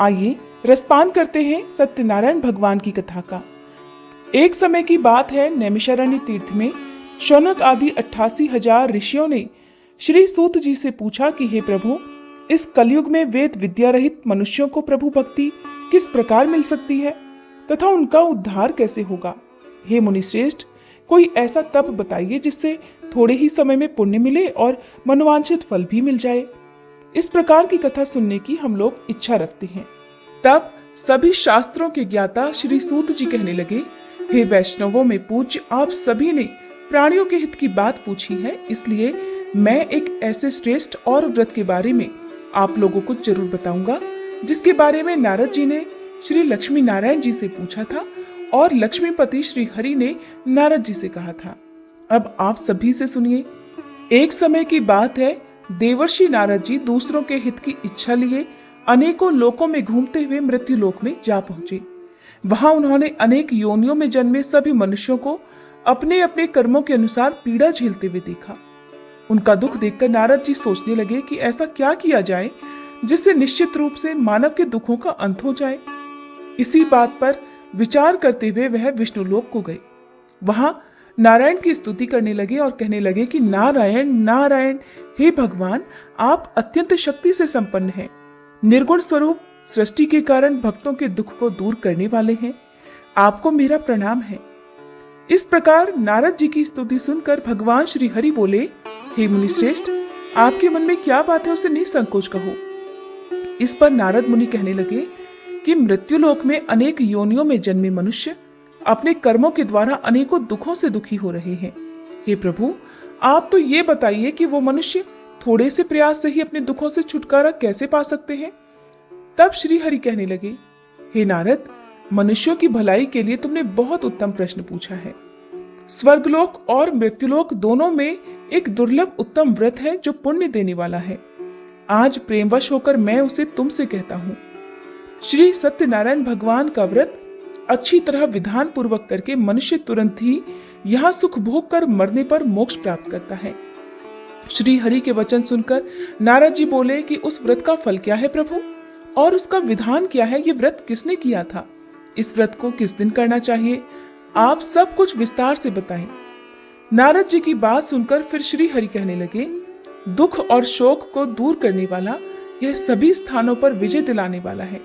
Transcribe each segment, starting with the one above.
आइए रसपान करते हैं सत्यनारायण भगवान की कथा का। एक समय की बात है, नैमिषारण्य तीर्थ में शौनक आदि 88,000 ऋषियों ने श्री सूत जी से पूछा कि हे प्रभु, इस कलयुग में वेद विद्या रहित मनुष्यों को प्रभु भक्ति किस प्रकार मिल सकती है तथा उनका उद्धार कैसे होगा। हे मुनिश्रेष्ठ, कोई ऐसा तप बताइए जिससे थोड़े ही समय में पुण्य मिले और मनोवांछित फल भी मिल जाए। इस प्रकार की कथा सुनने की हम लोग इच्छा रखते हैं। तब सभी शास्त्रों के ज्ञाता श्री सूत जी कहने लगे, हे वैष्णवों में पूज्य, आप सभी ने प्राणियों के हित की बात पूछी है, इसलिए मैं एक ऐसे श्रेष्ठ और व्रत के बारे में आप लोगों को जरूर बताऊंगा जिसके बारे में नारद जी ने श्री लक्ष्मी नारायण जी से पूछा था और लक्ष्मीपति श्री हरि ने नारद जी से कहा था। अब आप सभी से सुनिए। एक समय की बात है, देवर्षि नारद जी दूसरों के हित की इच्छा लिए अनेकों लोकों में घूमते हुए मृत्यु लोक में जा पहुंचे। वहां उन्होंने अनेक योनियों में जन्मे सभी मनुष्यों को अपने अपने कर्मों के अनुसार पीड़ा झेलते हुए देखा। उनका दुख देखकर नारद जी सोचने लगे कि ऐसा क्या किया जाए जिससे निश्चित रूप से मानव के दुखों का अंत हो जाए। इसी बात पर विचार करते हुए वह विष्णु लोक को गए। वहां नारायण की स्तुति करने लगे और कहने लगे कि नारायण नारायण, हे भगवान, आप अत्यंत शक्ति से संपन्न हैं, निर्गुण स्वरूप, सृष्टि के कारण भक्तों के दुख को दूर करने वाले हैं, आपको मेरा प्रणाम है। इस प्रकार नारद जी की स्तुति सुनकर भगवान श्री हरि बोले, हे मुनिश्रेष्ठ, आपके मन में क्या बात है उसे निसंकोच कहो। इस पर नारद मुनि कहने लगे कि मृत्युलोक में अनेक योनियों में जन्मे मनुष्य अपने कर्मों के द्वारा अनेकों दुखों से दुखी हो रहे हैं। हे प्रभु, आप तो ये बताइए कि वो मनुष्य थोड़े से प्रयास से ही अपने दुखों से छुटकारा कैसे पा सकते हैं। तब श्री हरि कहने लगे, हे नारद, मनुष्यों की भलाई के लिए तुमने बहुत उत्तम प्रश्न पूछा है। स्वर्गलोक और मृत्युलोक दोनों में एक दुर्लभ उत्तम व्रत है जो पुण्य देने वाला है। आज प्रेमवश होकर मैं उसे तुमसे कहता हूँ। श्री सत्यनारायण भगवान का व्रत अच्छी तरह विधान पूर्वक करके मनुष्य तुरंत ही यहाँ सुख भोग कर मरने पर मोक्ष प्राप्त करता है। श्री हरि के वचन सुनकर नारद जी बोले कि उस व्रत का फल क्या है प्रभु, और उसका विधान क्या है, ये व्रत किसने किया था, इस व्रत को किस दिन करना चाहिए, आप सब कुछ विस्तार से बताएं। नारद जी की बात सुनकर फिर श्री हरि कहने लगे, दुख और शोक को दूर करने वाला, यह सभी स्थानों पर विजय दिलाने वाला है।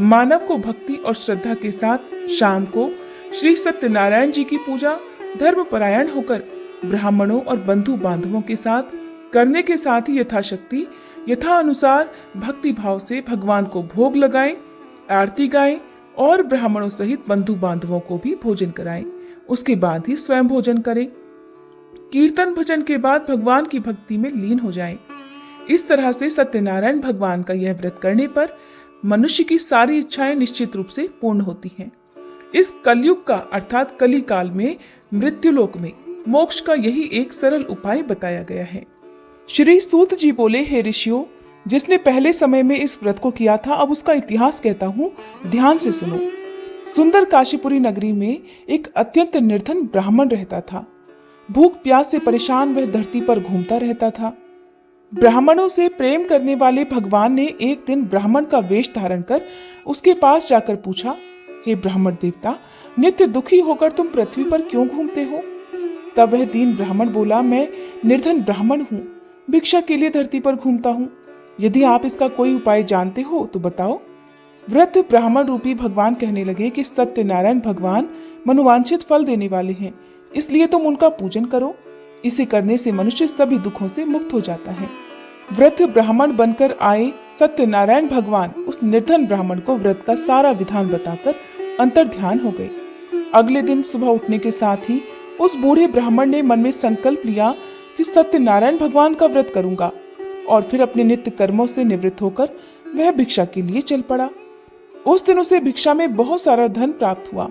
मानव को भक्ति और श्रद्धा के साथ शाम को श्री सत्यनारायण जी की पूजा धर्मपरायण होकर ब्राह्मणों और बंधु बांधवों के साथ करने के साथ ही यथाशक्ति यथा अनुसार भक्ति भाव से भगवान को भोग लगाएं, आरती गाएं और ब्राह्मणों सहित बंधु बांधवों को भी भोजन कराएं। उसके बाद ही स्वयं भोजन करें। कीर्तन भजन के बाद भगवान की भक्ति में लीन हो जाएं। इस तरह से सत्यनारायण भगवान का यह व्रत करने पर मनुष्य की सारी इच्छाएं निश्चित रूप से पूर्ण होती हैं। इस कलयुग का अर्थात कली काल में मृत्युलोक में मोक्ष का यही एक सरल उपाय बताया गया है। श्री सूत जी बोले, हे ऋषियों, जिसने पहले समय में इस व्रत को किया था, अब उसका इतिहास कहता हूँ, ध्यान से सुनो। सुंदर काशीपुरी नगरी में एक अत्यंत निर्धन ब्राह्मण रहता था। भूख प्यास से परेशान वह धरती पर घूमता रहता था। ब्राह्मणों से प्रेम करने वाले भगवान ने एक दिन ब्राह्मण का वेश धारण कर उसके पास जाकर पूछा, हे ब्राह्मण देवता, नित्य दुखी होकर तुम पृथ्वी पर क्यों घूमते हो। तब वह दीन ब्राह्मण बोला, मैं निर्धन ब्राह्मण हूँ, भिक्षा के लिए धरती पर घूमता हूँ। यदि आप इसका कोई उपाय जानते हो तो बताओ। वृद्ध ब्राह्मण रूपी भगवान कहने लगे कि सत्यनारायण भगवान मनोवांछित फल देने वाले हैं, इसलिए तुम उनका पूजन करो। इसे करने से मनुष्य सभी दुखों से मुक्त हो जाता है। वृद्ध ब्राह्मण बनकर आए सत्यनारायण भगवान उस निर्धन ब्राह्मण को व्रत का सारा विधान बताकर अंतर्ध्यान हो गए। अगले दिन सुबह उठने के साथ ही उस बूढ़े ब्राह्मण ने मन में संकल्प लिया कि सत्यनारायण भगवान का व्रत करूंगा, और फिर अपने नित्य कर्मों से निवृत्त होकर वह भिक्षा के लिए चल पड़ा। उस दिन उसे भिक्षा में बहुत सारा धन प्राप्त हुआ।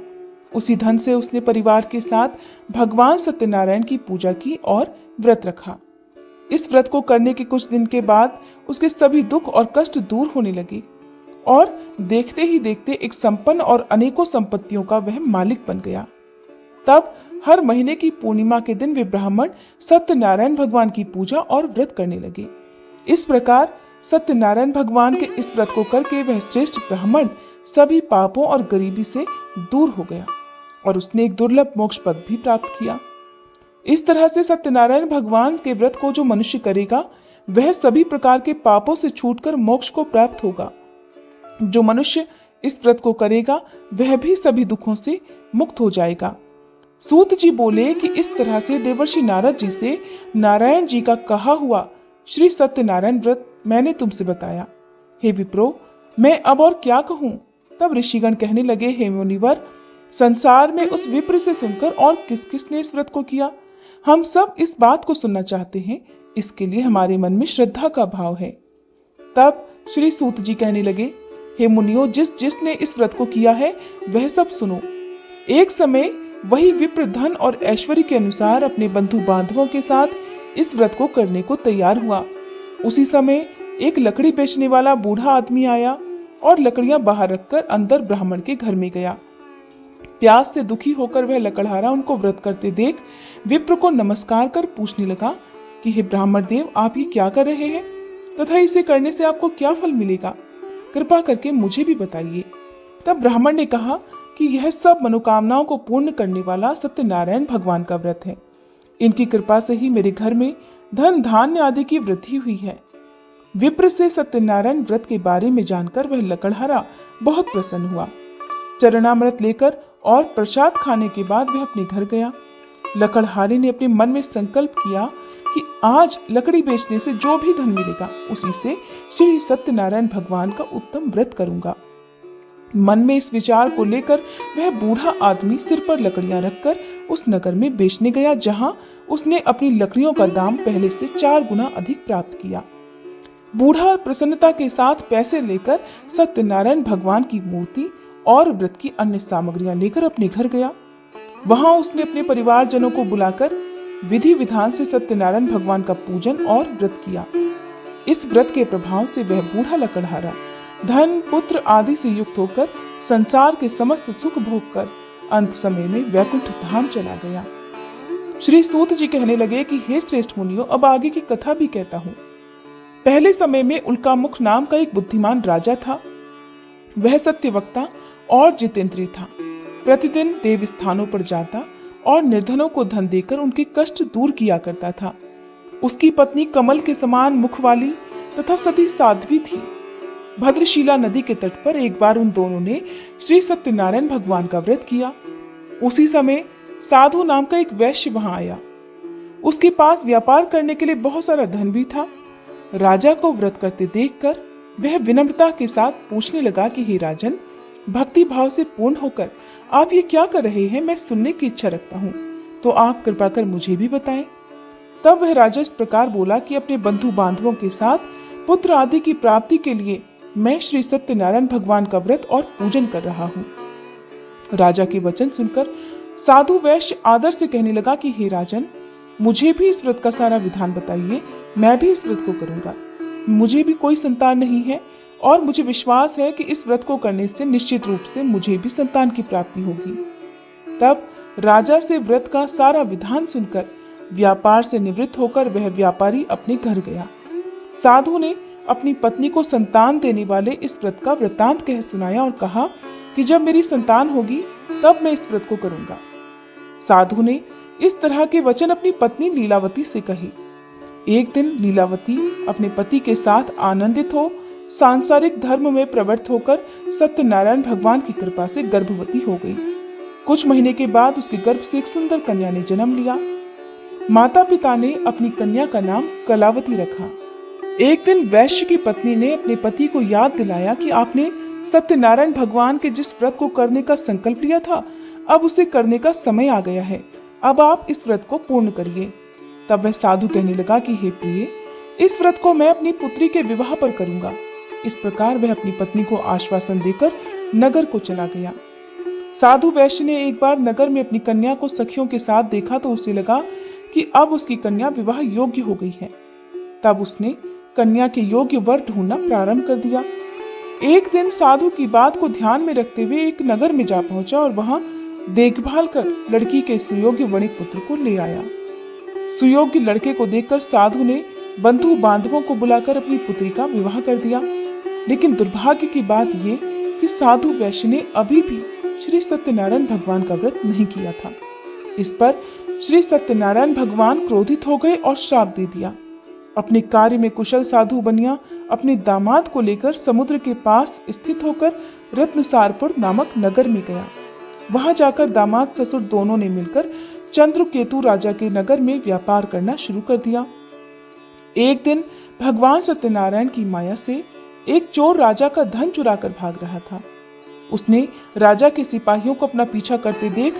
उसी धन से उसने परिवार के साथ भगवान सत्यनारायण की पूजा की और व्रत रखा। इस व्रत को करने के कुछ दिन के बाद उसके सभी दुख और कष्ट दूर होने लगे और देखते ही देखते एक संपन्न और अनेकों संपत्तियों का वह मालिक बन गया। तब हर महीने की पूर्णिमा के दिन वे ब्राह्मण सत्यनारायण भगवान की पूजा और व्रत करने लगे। इस प्रकार सत्यनारायण भगवान के इस व्रत को करके वह श्रेष्ठ ब्राह्मण सभी पापों और गरीबी से दूर हो गया और उसने एक दुर्लभ मोक्ष पद भी प्राप्त किया। इस तरह से सत्यनारायण भगवान के व्रत को जो मनुष्य करेगा वह सभी प्रकार के पापों से छूटकर मोक्ष को प्राप्त होगा। जो मनुष्य इस व्रत को करेगा वह भी सभी दुखों से मुक्त हो जाएगा। सूत जी बोले कि इस तरह से देवर्षि नारद जी से नारायण जी का कहा हुआ श्री सत्यनारायण व्रत मैंने तुमसे बताया। हे विप्रो, मैं अब और क्या कहूं? तब ऋषिगण कहने लगे, हे मुनिवर, संसार में उस विप्र से सुनकर और किस किस ने इस व्रत को किया? हम सब इस बात को सुनना चाहते हैं, इसके लिए हमारे मन में श्रद्धा का भाव है। तब श्री सूत जी कहने लगे, हे मुनियों, जिस जिसने इस व्रत को किया है वह सब सुनो। एक समय वही विप्र धन और ऐश्वर्य के अनुसार अपने बंधु बांधवों के साथ इस व्रत को करने को तैयार हुआ। उसी समय एक लकड़ी बेचने वाला बूढ़ा आदमी आया और लकड़ियां बाहर रखकर अंदर ब्राह्मण के घर में गया। प्यास से दुखी होकर वह लकड़हारा उनको व्रत करते देख विप्र को नमस्कार कर पूछने लगा कि हे ब्राह्मण देव, आप ये क्या कर रहे हैं तथा इसे करने से आपको क्या फल मिलेगा? कृपा करके मुझे भी बताइए। तब ब्राह्मण ने कहा कि यह सब मनोकामनाओं को पूर्ण करने वाला सत्यनारायण भगवान का व्रत है। इनकी कृपा से ही मेरे घर में धन धान्य आदि की वृद्धि हुई है। विप्र से सत्यनारायण व्रत के बारे में जानकर वह लकड़हारा बहुत प्रसन्न हुआ। चरणामृत लेकर और प्रसाद खाने के बाद वह अपने घर गया। लकड़हारे ने अपने मन में संकल्प किया कि आज लकड़ी बेचने से जो भी धन मिलेगा उसी से श्री सत्यनारायण भगवान का उत्तम व्रत करूंगा। मन में इस विचार को लेकर वह बूढ़ा आदमी सिर पर लकड़ियां रखकर उस नगर में बेचने गया, जहां उसने अपनी लकड़ियों का दाम पहले से 4 गुना अधिक प्राप्त किया। बूढ़ा प्रसन्नता के साथ पैसे लेकर सत्यनारायण भगवान की मूर्ति और व्रत की अन्य सामग्रियां लेकर अपने घर गया। वहां उसने अपने परिवारजनों को बुलाकर विधि विधान से सत्यनारायण भगवान का पूजन और व्रत किया। इस व्रत के प्रभाव से वह बूढ़ा लकड़हारा धन पुत्र आदि से युक्त होकर संसार के समस्त सुख भोग कर अंत समय में वैकुंठ धाम चला गया। श्री सूत जी कहने लगे कि हे श्रेष्ठ मुनियों, अब आगे की कथा भी कहता हूँ। पहले समय में उल्कामुख नाम का एक बुद्धिमान राजा था। वह सत्यवक्ता और जितेंद्रिय था। प्रतिदिन देव स्थानों पर जाता और निर्धनों को धन देकर उनके कष्ट दूर किया करता था। उसकी पत्नी कमल के समान मुख वाली तथा सती साध्वी थी। भद्रशिला नदी के तट पर एक बार उन दोनों ने श्री सत्यनारायण भगवान का व्रत किया। उसी समय साधु नाम का एक वैश्य वहां आया। उसके पास व्यापार करने के लिए बहुत सारा धन भी था। राजा को व्रत करते देखकर वह विनम्रता के साथ पूछने लगा कि हे राजन, भक्ति भाव से पूर्ण होकर आप ये क्या कर रहे हैं? मैं सुनने की इच्छा रखता हूँ, तो आप कृपा कर मुझे भी बताएं। तब वह राजा इस प्रकार बोला कि अपने बंधु बांधवों के साथ पुत्र आदि की प्राप्ति के लिए मैं श्री सत्यनारायण भगवान का व्रत और पूजन कर रहा हूँ। राजा के वचन सुनकर साधु वैश्य आदर से कहने लगा कि हे राजन, मुझे भी इस व्रत का सारा विधान बताइए, मैं भी इस व्रत को करूंगा। मुझे भी कोई संतान नहीं है और मुझे विश्वास है कि इस व्रत को करने से निश्चित रूप से मुझे भी संतान की प्राप्ति होगी। तब राजा से व्रत का सारा विधान सुनकर व्यापार से निवृत्त होकर वह व्यापारी अपने घर गया। साधु ने अपनी पत्नी को संतान देने वाले इस व्रत का वृतांत कह सुनाया और कहा कि जब मेरी संतान होगी तब मैं इस व्रत को करूंगा। साधु ने इस तरह के वचन अपनी पत्नी लीलावती से कहे। एक दिन लीलावती अपने पति के साथ आनंदित हो सांसारिक धर्म में प्रवृत्त होकर सत्यनारायण भगवान की कृपा से गर्भवती हो गई। कुछ महीने के बाद उसके गर्भ से एक सुंदर कन्या ने जन्म लिया। माता पिता ने अपनी कन्या का नाम कलावती रखा। एक दिन वैश्य की पत्नी ने अपने पति को याद दिलाया कि आपने सत्यनारायण भगवान के जिस व्रत को करने का संकल्प लिया था, अब उसे करने का समय आ गया है। अब आप इस व्रत को पूर्ण करिए। तब वह साधु कहने लगा कि हे प्रिय, इस व्रत को मैं अपनी पुत्री के विवाह पर करूंगा। इस प्रकार वह अपनी पत्नी को आश्वासन देकर नगर को चला गया। साधु वैश्य ने एक बार नगर में अपनी कन्या को सखियों के साथ देखा तो उसे लगा कि अब उसकी कन्या विवाह योग्य हो गई है। तब उसने कन्या के योग्य वर ढूंढना प्रारंभ कर दिया। एक दिन साधु की बात को ध्यान में रखते हुए एक नगर में जा पहुंचा और वहां देखभाल कर लड़की के सुयोग्य वणिक पुत्र को ले आया। सुयोग्य लड़के को देखकर साधु ने बंधु बांधवों को बुलाकर अपनी पुत्री का विवाह कर दिया। लेकिन दुर्भाग्य की बात ये कि साधु वैश्य ने अभी भी श्री सत्यनारायण भगवान का व्रत नहीं किया था। इस पर श्री सत्यनारायण भगवान क्रोधित हो गए और श्राप दे दिया। अपने कार्य में कुशल साधु बनिया अपने दामाद को लेकर समुद्र के पास स्थित होकर रत्नसारपुर नामक नगर में गया। वहां जाकर दामाद ससुर दोनों ने मिलकर चंद्रकेतु राजा के नगर में व्यापार करना शुरू कर दिया। एक दिन भगवान सत्यनारायण की माया से एक चोर राजा का धन चुराकर भाग रहा था। उसने राजा के सिपाहियों को अपना पीछा करते देख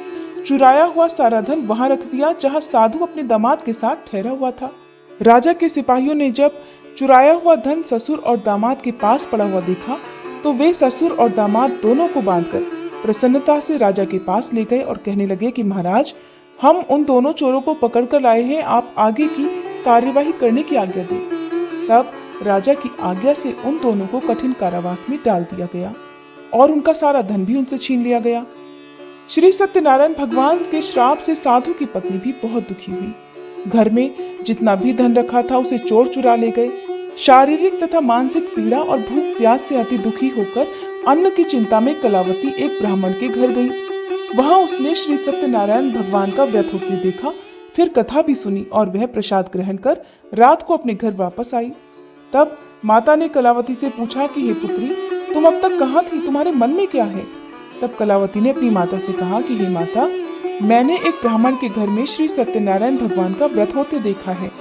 चुराया हुआ सारा धन वहां रख दिया जहां साधु अपने दामाद के साथ ठहरा हुआ था। राजा के सिपाहियों ने जब चुराया हुआ धन ससुर और दामाद के पास पड़ा हुआ देखा तो वे ससुर और दामाद दोनों को बांधकर प्रसन्नता से राजा के पास ले गए और कहने लगे कि महाराज, हम उन दोनों चोरों को पकड़कर लाए हैं, आप आगे की कार्यवाही करने की आज्ञा दें। तब राजा की आज्ञा से उन दोनों को कठिन कारावास में डाल दिया गया और उनका सारा धन भी उनसे छीन लिया गया। श्री सत्यनारायण भगवान के श्राप से साधु की पत्नी भी बहुत दुखी हुई। घर में जितना भी धन रखा था उसे चोर चुरा ले गए। शारीरिक तथा मानसिक पीड़ा और भूख प्यास से अति दुखी होकर अन्न की चिंता में कलावती एक ब्राह्मण के घर गई। वहां उसने श्री सत्यनारायण भगवान का व्रत होते देखा, फिर कथा भी सुनी और वह प्रसाद ग्रहण कर रात को अपने घर वापस आई। तब माता ने कलावती से पूछा कि हे पुत्री, तुम अब तक कहाँ थी, तुम्हारे मन में क्या है? तब कलावती ने अपनी माता से कहा कि हे माता, मैंने एक ब्राह्मण के घर में श्री सत्यनारायण भगवान का व्रत होते देखा है।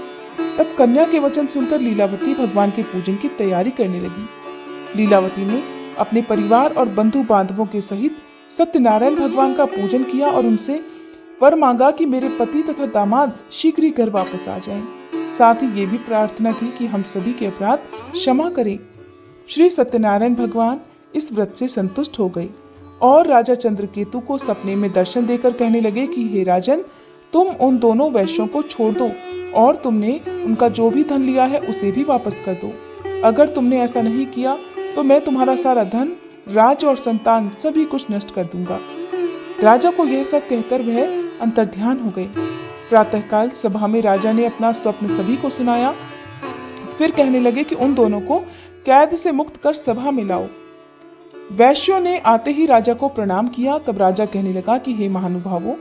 तब कन्या के वचन सुनकर लीलावती भगवान के पूजन की तैयारी करने लगी। लीलावती ने अपने परिवार और बंधु बांधवों के सहित सत्यनारायण भगवान का पूजन किया और उनसे वर मांगा कि मेरे पति तथा दामाद शीघ्र ही घर वापस आ जाएं। साथ ही ये भी प्रार्थना की कि हम सभी के अपराध क्षमा करें। श्री सत्यनारायण भगवान इस व्रत से संतुष्ट हो गए और राजा चंद्रकेतु को सपने में दर्शन देकर कहने लगे कि हे राजन, तुम उन दोनों वैश्यों को छोड़ दो और तुमने उनका जो भी धन लिया है उसे भी वापस कर दो। अगर तुमने ऐसा नहीं किया तो मैं तुम्हारा सारा धन, राज और संतान सभी कुछ नष्ट कर दूंगा। राजा को यह सब कहकर वह अंतर्ध्यान हो गए। प्रातःकाल सभा में राजा ने अपना स्वप्न सभी को सुनाया। फिर कहने लगे कि उन दोनों को कैद से मुक्त कर सभा में लाओ। वैश्यों ने आते ही राजा को प्रणाम किया। तब राजा कहने लगा कि हे महानुभावों,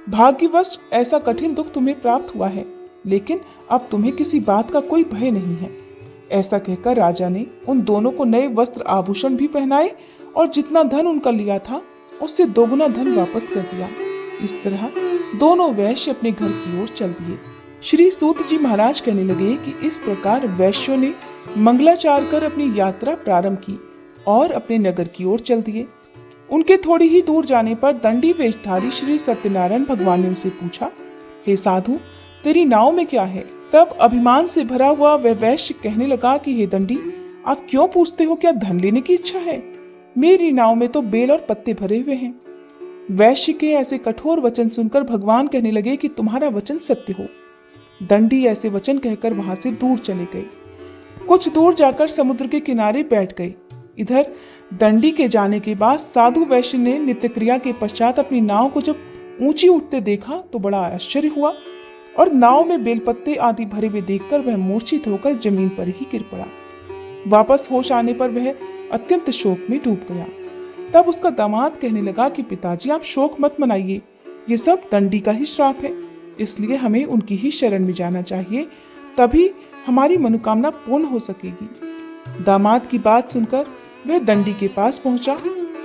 भाग्यवश ऐसा कठिन दुख तुम्हें प्राप्त हुआ है, लेकिन अब तुम्हें किसी बात का कोई भय नहीं है। ऐसा कहकर राजा ने उन दोनों को नए वस्त्र आभूषण भी पहनाए और जितना धन उनका लिया था उससे दोगुना धन वापस कर दिया। इस तरह दोनों वैश्य अपने घर की ओर चल दिए। श्री सूत जी महाराज कहने लगे कि इस प्रकार वैश्यों ने मंगलाचार कर अपनी यात्रा प्रारंभ की और अपने नगर की ओर चल दिए। उनके थोड़ी ही दूर जाने पर दंडी वेशधारी श्री सत्यनारायण भगवान ने उनसे पूछा, हे साधु, तेरी नाव में क्या है? तब अभिमान से भरा हुआ वह वैश्य कहने लगा कि हे दंडी, आप क्यों पूछते हो, क्या धन लेने की इच्छा है? मेरी नाव में तो बेल और पत्ते भरे हुए हैं। वैश्य के ऐसे कठोर वचन सुनकर भगवान कहने लगे कि तुम्हारा वचन सत्य हो। दंडी ऐसे वचन कहकर वहां से दूर चले गए। कुछ दूर जाकर समुद्र के किनारे बैठ गए। इधर दंडी के जाने के बाद साधु वैश्य ने नित्य क्रिया के पश्चात अपनी नाव को जब ऊंची उठते देखा तो बड़ा आश्चर्य हुआ और नाव में बेलपत्ते आदि भरे हुए देखकर वह मूर्छित होकर जमीन पर ही गिर पड़ा। वापस होश आने पर वह अत्यंत शोक में डूब गया। तब उसका दामाद कहने लगा कि पिताजी, आप शोक मत मनाइए, ये सब दंडी का ही श्राप है, इसलिए हमें उनकी ही शरण में जाना चाहिए, तभी हमारी मनोकामना पूर्ण हो सकेगी। दामाद की बात सुनकर वह दंडी के पास पहुंचा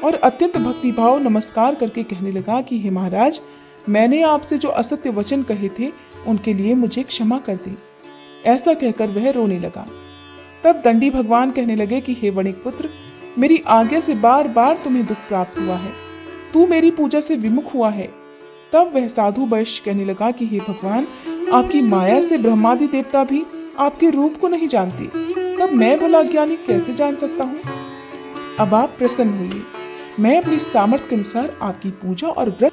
और अत्यंत भक्तिभाव नमस्कार करके कहने लगा कि हे महाराज, मैंने आपसे जो असत्य वचन कहे थे उनके लिए मुझे क्षमा कर दे। ऐसा कहकर वह रोने लगा। तब दंडी भगवान कहने लगे कि हे वणिक पुत्र, मेरी आज्ञा से बार बार तुम्हें दुख प्राप्त हुआ है, तू मेरी पूजा से विमुख हुआ है। तब वह साधु वैश्य कहने लगा कि हे भगवान, आपकी माया से ब्रह्मादि देवता भी आपके रूप को नहीं जानते, तब मैं भला ज्ञानी कैसे जान सकता हूँ? अब आप प्रसन्न होइए, मैं अपनी सामर्थ्य के अनुसार आपकी पूजा और व्रत